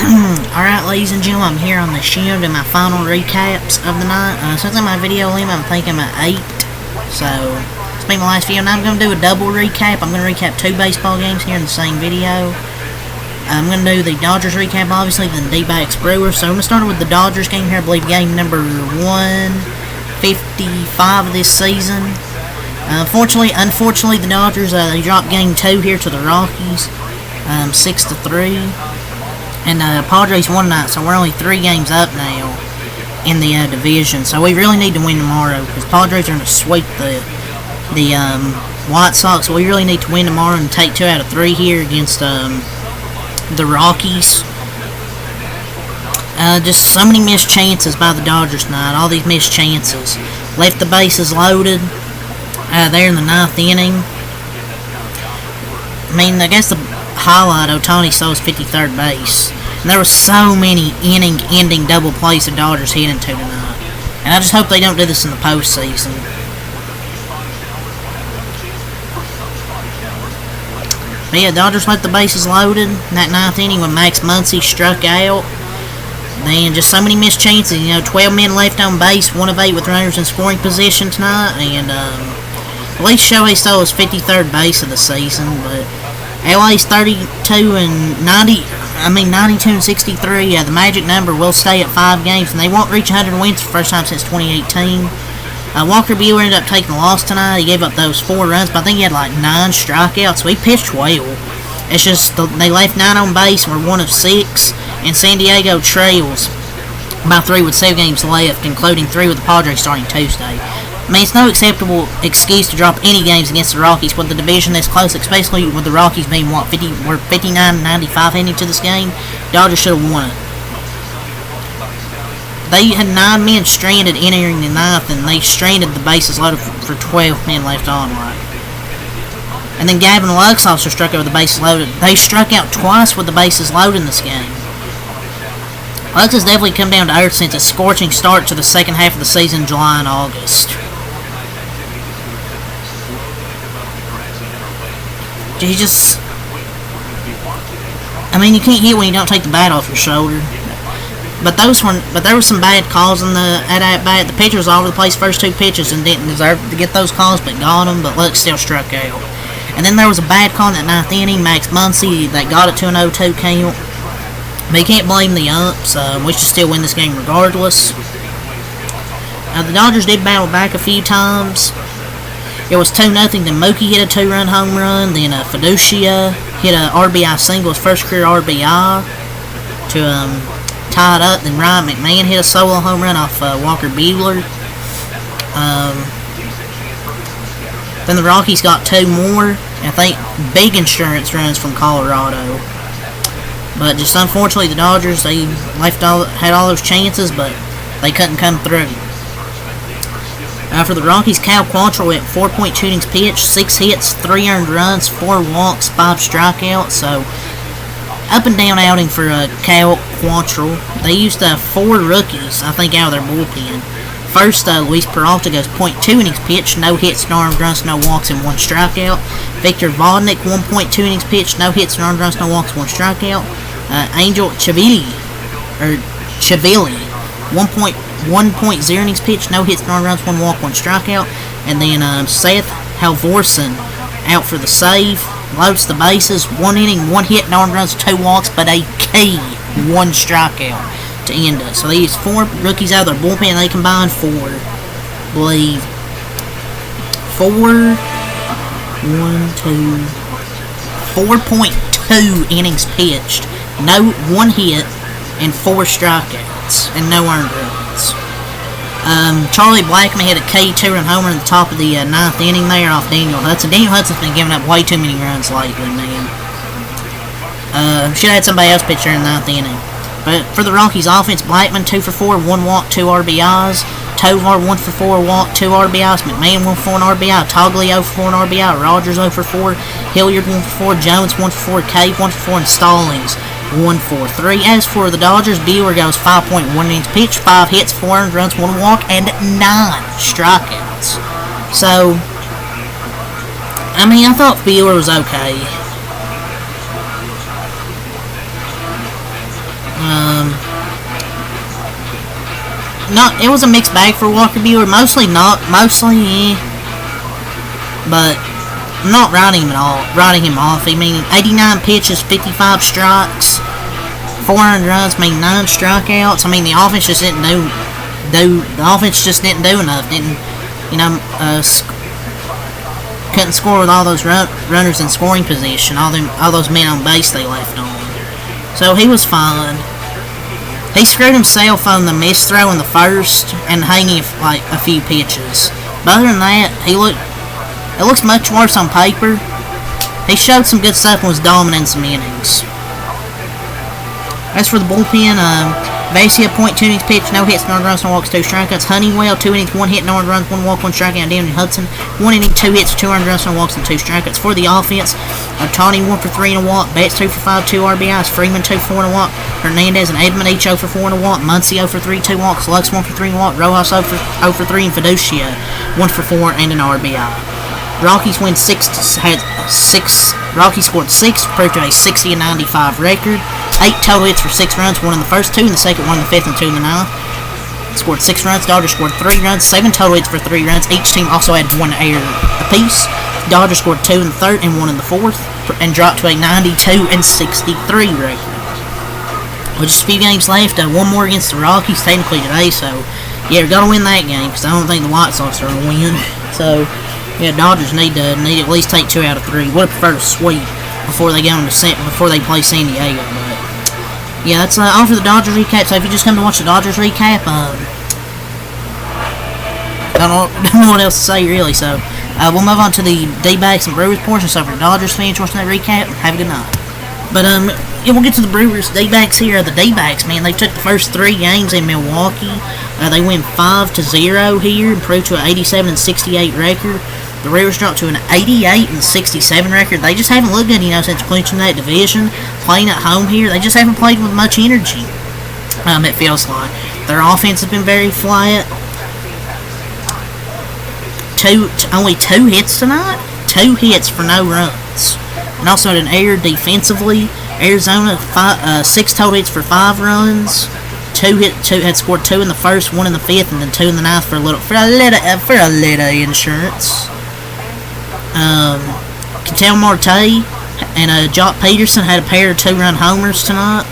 Alright, ladies and gentlemen, I'm here on the show doing my final recaps of the night. Since my video limit, I'm thinking I'm at 8. So, it's been my last video. Now I'm going to do a double recap. I'm going to recap 2 baseball games here in the same video. I'm going to do the Dodgers recap, obviously, then D-backs Brewers. So, I'm going to start with the Dodgers game here. I believe game number 155 of this season. Unfortunately, the Dodgers, they dropped game 2 here to the Rockies. 6-3. And Padres won tonight, so we're only 3 games up now in the division. So we really need to win tomorrow, because Padres are going to sweep the White Sox. So we really need to win tomorrow and take 2 out of 3 here against the Rockies. Just so many missed chances by the Dodgers tonight. All these missed chances. Left the bases loaded there in the 9th inning. I mean, I guess the highlight Ohtani saw his 53rd base. And there were so many inning-ending double plays the Dodgers hit into tonight. And I just hope they don't do this in the postseason. But yeah, Dodgers left the bases loaded in that 9th inning when Max Muncy struck out. Then just so many missed chances. 12 men left on base, 1 of 8 with runners in scoring position tonight. And at least Shohei stole his 53rd base of the season, but LA's 92 and 63. The magic number will stay at 5 games, and they won't reach 100 wins for the first time since 2018. Walker Buehler ended up taking the loss tonight. He gave up those 4 runs, but I think he had like 9 strikeouts, so he pitched well. It's just they left 9 on base and were 1 of 6, and San Diego trails by 3 with 7 games left, including 3 with the Padres starting Tuesday. I mean, it's no acceptable excuse to drop any games against the Rockies with the division this close, especially with the Rockies being, 59-95 heading to this game. Dodgers should have won it. They had 9 men stranded entering the 9th, and they stranded the bases loaded for 12 men left on, right? And then Gavin Lux also struck out with the bases loaded. They struck out twice with the bases loaded in this game. Lux has definitely come down to earth since a scorching start to the second half of the season, July and August. He just... I mean, you can't hit when you don't take the bat off your shoulder. But there were some bad calls at that bat. The pitcher was all over the place first 2 pitches and didn't deserve to get those calls, but got them. But Lux still struck out. And then there was a bad call in that 9th inning. Max Muncy that got it to an 0-2 count. But you can't blame the umps. We should still win this game regardless. The Dodgers did battle back a few times. It was 2-0. Then Mookie hit a 2-run home run. Then Fiducia hit a RBI single, his first career RBI, to tie it up. Then Ryan McMahon hit a solo home run off Walker Buehler. Then the Rockies got 2 more. I think big insurance runs from Colorado. But just unfortunately, the Dodgers, they had all those chances, but they couldn't come through. For the Rockies, Cal Quantrill went 4.2 innings pitched, 6 hits, 3 earned runs, 4 walks, 5 strikeouts. So, up and down outing for Cal Quantrill. They used 4 rookies, I think, out of their bullpen. First, Luis Peralta goes 0.2 innings pitched, no hits, no earned runs, no walks, and 1 strikeout. Victor Vodnik, 1.2 innings pitched, no hits, no earned runs, no walks, 1 strikeout. Angel Chavilli, 1.0 innings pitched, no hits, no runs, 1 walk, 1 strikeout. And then Seth Halvorsen out for the save, loads the bases, 1 inning, 1 hit, no runs, 2 walks, but a key 1 strikeout to end it. So they used 4 rookies out of their bullpen. They combined for, I believe, 4.2 innings pitched, no 1 hit, and 4 strikeouts, and no earned runs. Charlie Blackmon hit a key 2-run homer in the top of the 9th inning there off Daniel Hudson. Daniel Hudson's been giving up way too many runs lately, man. Should have had somebody else pitch there in the 9th inning. But for the Rockies offense, Blackmon 2 for 4, 1 walk, 2 RBIs. Tovar 1 for 4, walk, 2 RBIs. McMahon 1 for 4, an RBI. Togley 0 for 4, an RBI. Rogers 0 for 4. Hilliard 1 for 4. Jones 1 for 4. Cave 1 for 4. And Stallings 1 for 3. As for the Dodgers, Buehler goes 5.1 innings pitched, 5 hits, 4 earned runs, 1 walk, and 9 strikeouts. So, I mean, I thought Buehler was okay. not. It was a mixed bag for Walker Buehler. Mostly not. Mostly, but I'm not writing him off. I mean, 89 pitches, 55 strikes, 400 runs. I mean, 9 strikeouts. I mean, the offense just didn't do enough. Didn't, couldn't score with all those runners in scoring position. All those men on base they left on. So he was fine. He screwed himself on the missed throw in the first and hanging like a few pitches. But other than that, it looks much worse on paper. He showed some good stuff and was dominant in some innings. As for the bullpen, Vasia, 0.2 innings pitched, no hits, no runs, no walks, 2 strikeouts. Honeywell, 2 innings, 1 hit, no runs, 1 walk, 1 strikeout. Damon Hudson, 1 inning, 2 hits, 2 runs, no walks, and 2 strikeouts. For the offense, Ohtani 1 for 3 and a walk, Betts 2 for 5, 2 RBIs, Freeman 2 for 4 and a walk, Hernandez and Edman each 0 for 4 and a walk, Muncy 0 for 3, 2 walks, Lux 1 for 3 and a walk, Rojas 0 for 3, and Fiducia 1 for 4 and an RBI. Rockies scored 6, proved to a 60-95 record. 8 total hits for 6 runs, 1 in the first, 2 in the second, 1 in the fifth, and 2 in the ninth. Scored 6 runs. Dodgers scored 3 runs, 7 total hits for 3 runs. Each team also had 1 error apiece. Dodgers scored 2 in the third and 1 in the fourth, and dropped to a 92-63 record. With just a few games left, 1 more against the Rockies technically today, so yeah, we're gonna win that game because I don't think the White Sox are gonna win. So yeah, Dodgers need at least take 2 out of 3. Would have preferred a sweep before they play San Diego. But yeah, that's all for the Dodgers recap. So if you just come to watch the Dodgers recap, I don't know what else to say really. So we'll move on to the D-backs and Brewers portion. So for the Dodgers fans watching that recap, have a good night. But yeah, we'll get to the Brewers D-backs here. The D-backs, man, they took the first 3 games in Milwaukee. They win 5-0 here, improved to an 87-68 record. The Brewers dropped to an 88-67 record. They just haven't looked good, since clinching that division. Playing at home here, they just haven't played with much energy. It feels like their offense has been very flat. Only 2 hits tonight. 2 hits for no runs, and also had an error defensively. Arizona 6 total hits for 5 runs. Had scored 2 in the first, 1 in the fifth, and then 2 in the ninth for a little insurance. Ketel Marte and Jock Peterson had a pair of 2-run homers tonight,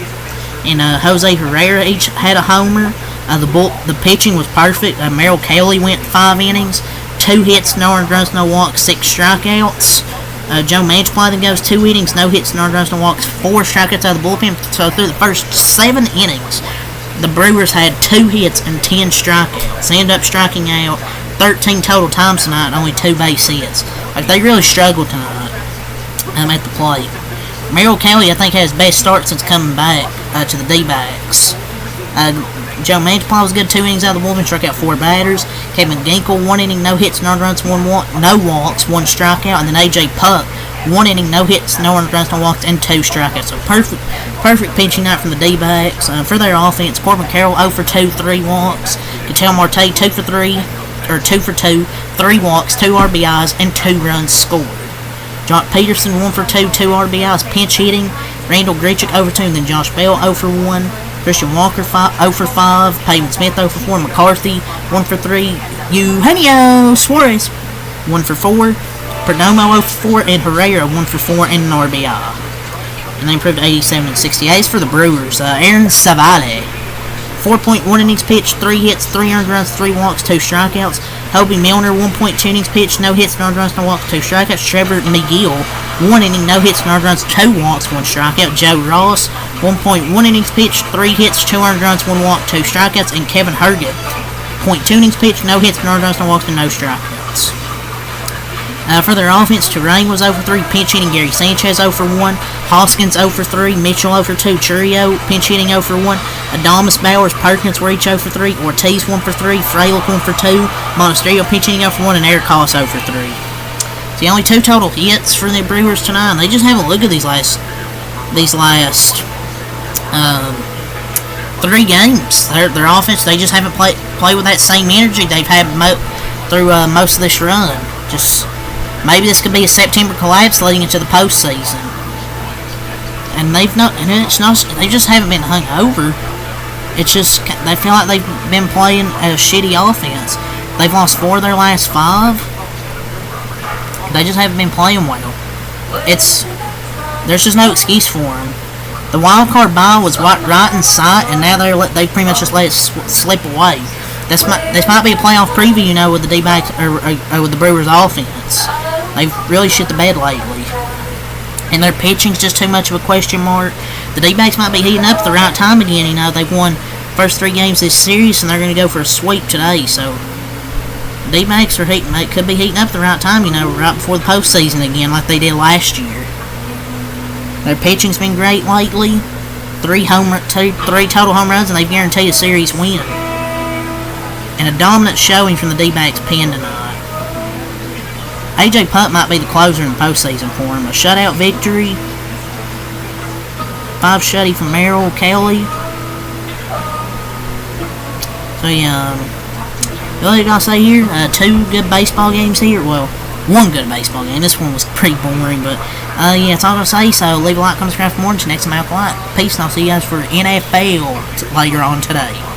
and Jose Herrera each had a homer. The pitching was perfect. Merrill Kelly went 5 innings, 2 hits, no runs, no walks, 6 strikeouts. Joe Manchin then goes 2 innings, no hits, no runs, no walks, 4 strikeouts out of the bullpen. So through the first 7 innings, the Brewers had 2 hits and 10 strikeouts. They ended up striking out 13 total times tonight, only 2 base hits. Like, they really struggled tonight at the plate. Merrill Kelly, I think, had his best start since coming back to the D-backs. Joe Manchin was good, 2 innings out of the bullpen, struck out 4 batters. Kevin Ginkel, 1 inning, no hits, no runs, no walks, 1 strikeout. And then A.J. Puck, 1 inning, no hits, no runs, no walks, and 2 strikeouts. So perfect pitching night from the D-backs. For their offense, Corbin Carroll 0 for 2, 3 walks. Ketel Marte 2 for 2, 3 walks, 2 RBIs, and 2 runs scored. Jock Peterson 1 for 2, 2 RBIs, pinch hitting. Randall Grichuk 0 for 2, and then Josh Bell 0 for 1. Christian Walker 0 for 5, Pavin Smith 0 for 4, McCarthy 1 for 3, Eugenio Suarez 1 for 4, Perdomo 0 for 4, and Herrera 1 for 4 and an RBI. And they improved 87-68 for the Brewers. Aaron Savale, 4.1 innings pitched, 3 hits, 3 earned runs, 3 walks, 2 strikeouts. Hobie Milner, 1.2 innings pitched, no hits, no earned runs, no walks, 2 strikeouts. Trevor McGill, 1 inning, no hits, no earned runs, 2 walks, 1 strikeout. Joe Ross, 1.1 innings pitched, 3 hits, 2 earned runs, 1 walk, 2 strikeouts. And Kevin Herget, 0.2 innings pitched, no hits, no earned runs, no walks, and no strikeouts. For their offense, Terrain was 0 for 3, pinch hitting. Gary Sanchez 0 for 1, Hoskins 0 for 3, Mitchell 0 for 2, Churio pinch hitting 0 for 1, Adamas, Bowers, Perkins were each 0 for 3, Ortiz 1 for 3, Fralick 1 for 2, Monasterio pinch hitting 0 for 1, and Eric Haas 0 for 3. So only 2 total hits for the Brewers tonight. They just haven't looked at these last 3 games. Their offense, they just haven't played with that same energy they've had through most of this run. Just maybe this could be a September collapse leading into the postseason. And they just haven't been hung over. It's just they feel like they've been playing a shitty offense. They've lost 4 of their last 5. They just haven't been playing well. There's just no excuse for them. The wild card bye was right in sight, and now they pretty much just let it slip away. This might be a playoff preview, with the D-backs or with the Brewers offense. They've really shit the bed lately, and their pitching's just too much of a question mark. The D-backs might be heating up at the right time again. They've won first 3 games this series, and they're going to go for a sweep today. So D-backs could be heating up at the right time, right before the postseason again, like they did last year. Their pitching's been great lately. 3 total home runs, and they've guaranteed a series win. And a dominant showing from the D-backs pen tonight. A.J. Putt might be the closer in the postseason for him. A shutout victory. 5 shutty from Merrill Kelly. So yeah, what I gotta say here? 2 good baseball games here. Well, 1 good baseball game. This one was pretty boring, but yeah, that's all I'm gonna say. So leave a like, comment, subscribe for more. Until next time, I'll Peace, and I'll see you guys for NFL later on today.